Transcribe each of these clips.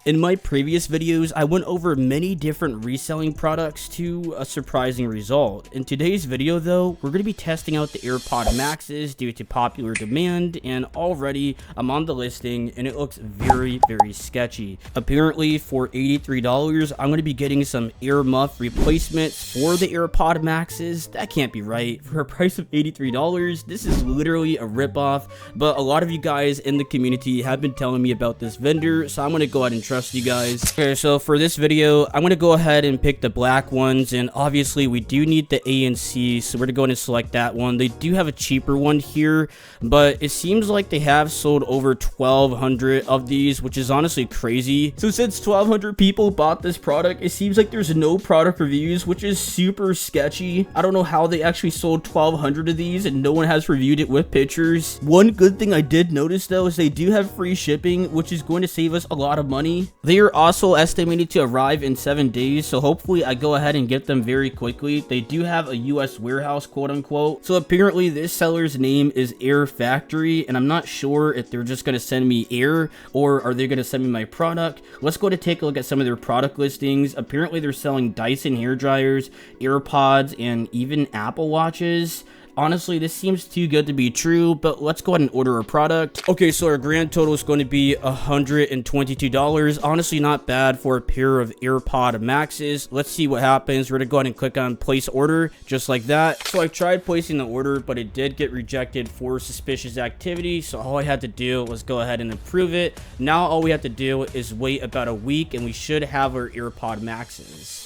In my previous videos, I went over many different reselling products to a surprising result. In today's video though, we're going to be testing out the AirPod Maxes due to popular demand, and already I'm on the listing and it looks very sketchy. Apparently for $83, I'm going to be getting some ear muff replacements for the AirPod Maxes. That can't be right. For a price of $83, this is literally a ripoff, but a lot of you guys in the community have been telling me about this vendor, so I'm going to go ahead and trust you guys. Okay, so for this video, I'm going to go ahead and pick the black ones, and obviously we do need the A and C, so we're going to go ahead and select that one. They do have a cheaper one here, but it seems like they have sold over 1,200 of these, which is honestly crazy. So since 1,200 people bought this product, it seems like there's no product reviews, which is super sketchy. I don't know how they actually sold 1,200 of these and no one has reviewed it with pictures. One good thing I did notice though is they do have free shipping, which is going to save us a lot of money. They are also estimated to arrive in 7 days, so hopefully I go ahead and get them very quickly. They do have a US warehouse, quote unquote. So apparently this seller's name is Air Factory, and I'm not sure if they're just going to send me air or are they going to send me my product. Let's go to take a look at some of their product listings. Apparently they're selling Dyson hair dryers, AirPods, and even Apple Watches. Honestly, this seems too good to be true, but let's go ahead and order a product. Okay, so our grand total is going to be $122. Honestly, not bad for a pair of AirPod Maxes. Let's see what happens. We're going to go ahead and click on place order, just like that. So I tried placing the order, but it did get rejected for suspicious activity. So all I had to do was go ahead and approve it. Now all we have to do is wait about a week, and we should have our AirPod Maxes.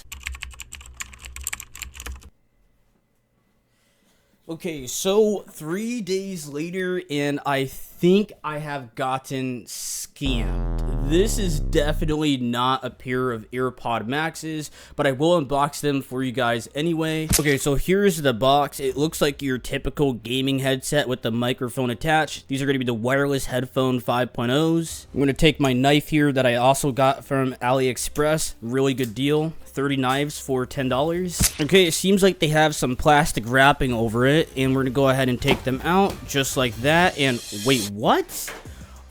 Okay, so 3 days later, and I think I have gotten scammed. This is definitely not a pair of AirPod Maxes, but I will unbox them for you guys anyway. Okay, so here's the box. It looks like your typical gaming headset with the microphone attached. These are going to be the wireless headphone 5.0s. I'm going to take my knife here that I also got from AliExpress. Really good deal. 30 knives for $10. Okay, it seems like they have some plastic wrapping over it, and we're gonna go ahead and take them out just like that. And wait, what?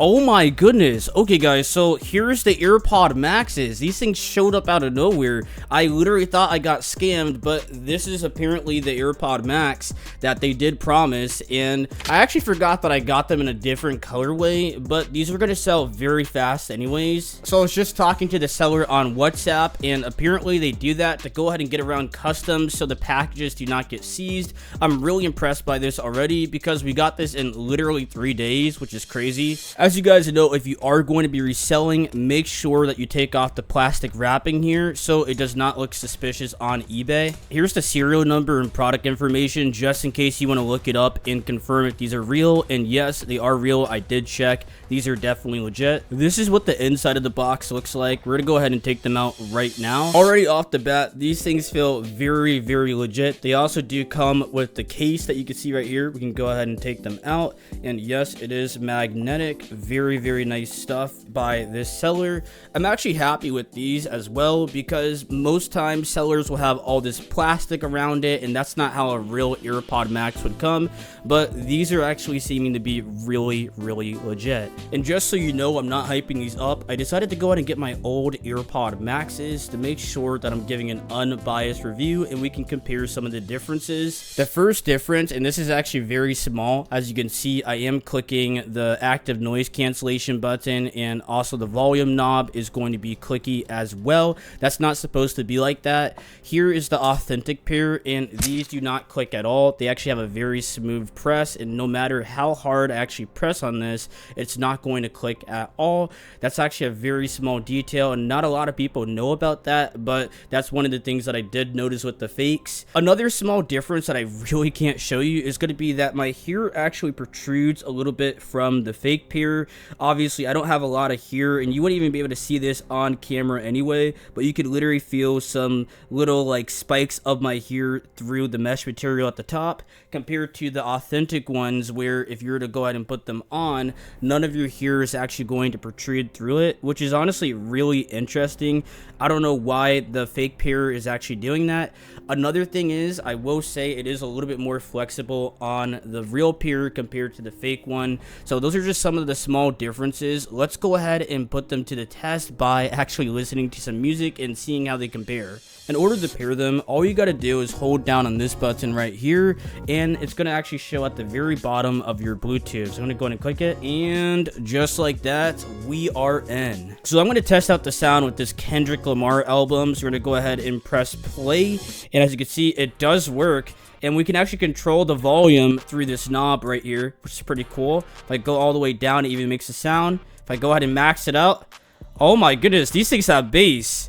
Oh my goodness. Okay guys, so here's the AirPod Maxes. These things showed up out of nowhere. I literally thought I got scammed, but this is apparently the AirPod Max that they did promise, and I actually forgot that I got them in a different colorway, but these were going to sell very fast anyways. So I was just talking to the seller on WhatsApp, and apparently they do that to go ahead and get around customs so the packages do not get seized. I'm really impressed by this already because we got this in literally 3 days, which is crazy. As you guys know, if you are going to be reselling, make sure that you take off the plastic wrapping here so it does not look suspicious on eBay. Here's the serial number and product information just in case you want to look it up and confirm if these are real. And yes, they are real. I did check. These are definitely legit. This is what the inside of the box looks like. We're gonna go ahead and take them out right now. Already off the bat, these things feel very legit. They also do come with the case that you can see right here. We can go ahead and take them out, and yes, it is magnetic. Very nice stuff by this seller. I'm actually happy with these as well because most times sellers will have all this plastic around it, and that's not how a real AirPod Max would come, but these are actually seeming to be really legit. And just so you know, I'm not hyping these up. I decided to go ahead and get my old AirPod Maxes to make sure that I'm giving an unbiased review and we can compare some of the differences. The first difference, and this is actually very small, as you can see, I am clicking the active noise cancellation button, and also the volume knob is going to be clicky as well. That's not supposed to be like that. Here is the authentic pair, and these do not click at all. They actually have a very smooth press, and no matter how hard I actually press on this, it's not going to click at all. That's actually a very small detail, and not a lot of people know about that, but that's one of the things that I did notice with the fakes. Another small difference that I really can't show you is going to be that my hair actually protrudes a little bit from the fake pair. Obviously, I don't have a lot of hair, and you wouldn't even be able to see this on camera anyway, but you could literally feel some little like spikes of my hair through the mesh material at the top, compared to the authentic ones where if you were to go ahead and put them on, none of your hair is actually going to protrude through it, which is honestly really interesting. I don't know why the fake pair is actually doing that. Another thing is, I will say it is a little bit more flexible on the real pair compared to the fake one. So those are just some of the small differences, let's go ahead and put them to the test by actually listening to some music and seeing how they compare. In order to pair them, all you got to do is hold down on this button right here, and it's going to actually show at the very bottom of your Bluetooth. So I'm going to go ahead and click it, and just like that, we are in. So I'm going to test out the sound with this Kendrick Lamar album. So we're going to go ahead and press play, and as you can see, it does work. And we can actually control the volume through this knob right here, which is pretty cool. If I go all the way down, it even makes a sound. If I go ahead and max it out, oh my goodness, these things have bass.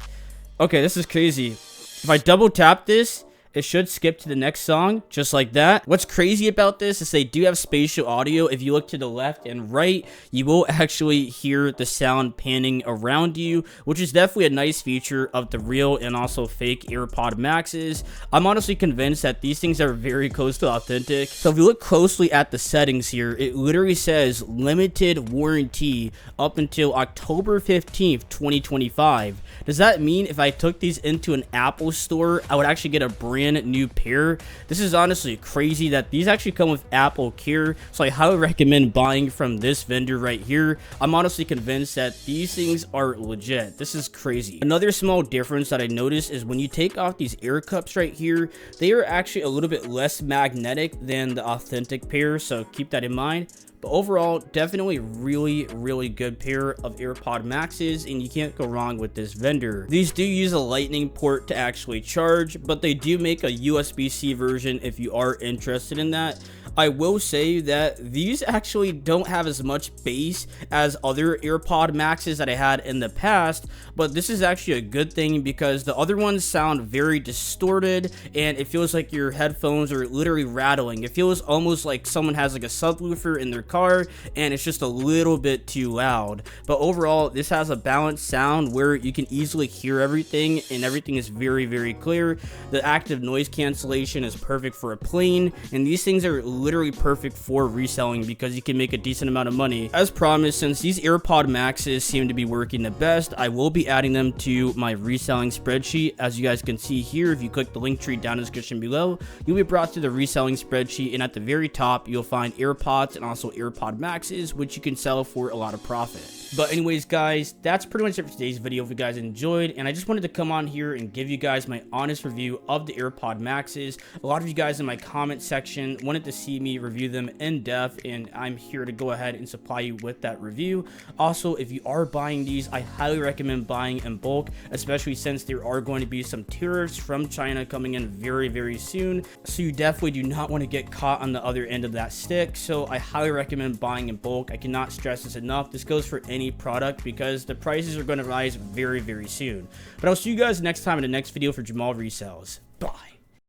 Okay, this is crazy. If I double tap this, it should skip to the next song, just like that. What's crazy about this is they do have spatial audio. If you look to the left and right, you will actually hear the sound panning around you, which is definitely a nice feature of the real and also fake AirPod Maxes. I'm honestly convinced that these things are very close to authentic. So if you look closely at the settings here, it literally says limited warranty up until October 15th, 2025. Does that mean if I took these into an Apple store, I would actually get a brand new pair? This is honestly crazy that these actually come with Apple Care, so I highly recommend buying from this vendor right here. I'm honestly convinced that these things are legit. This is crazy. Another small difference that I noticed is when you take off these air cups right here, they are actually a little bit less magnetic than the authentic pair, so keep that in mind. But overall, definitely really good pair of AirPod Maxes, and you can't go wrong with this vendor. These do use a lightning port to actually charge, but they do make a USB-C version if you are interested in that. I will say that these actually don't have as much bass as other AirPod Maxes that I had in the past, but this is actually a good thing because the other ones sound very distorted and it feels like your headphones are literally rattling. It feels almost like someone has like a subwoofer in their car and it's just a little bit too loud. But overall, this has a balanced sound where you can easily hear everything and everything is very clear. The active noise cancellation is perfect for a plane, and these things are literally perfect for reselling because you can make a decent amount of money. As promised, since these AirPod Maxes seem to be working the best, I will be adding them to my reselling spreadsheet. As you guys can see here, if you click the link tree down in the description below, you'll be brought to the reselling spreadsheet, and at the very top you'll find AirPods and also AirPod Maxes, which you can sell for a lot of profit. But anyways, guys, that's pretty much it for today's video. If you guys enjoyed, and I just wanted to come on here and give you guys my honest review of the AirPod Maxes. A lot of you guys in my comment section wanted to see me review them in depth, and I'm here to go ahead and supply you with that review. Also, if you are buying these, I highly recommend buying in bulk, especially since there are going to be some tariffs from China coming in very soon. So you definitely do not want to get caught on the other end of that stick. So I highly recommend buying in bulk. I cannot stress this enough. This goes for any product because the prices are going to rise very soon. But I'll see you guys next time in the next video for Jamal Resells. Bye.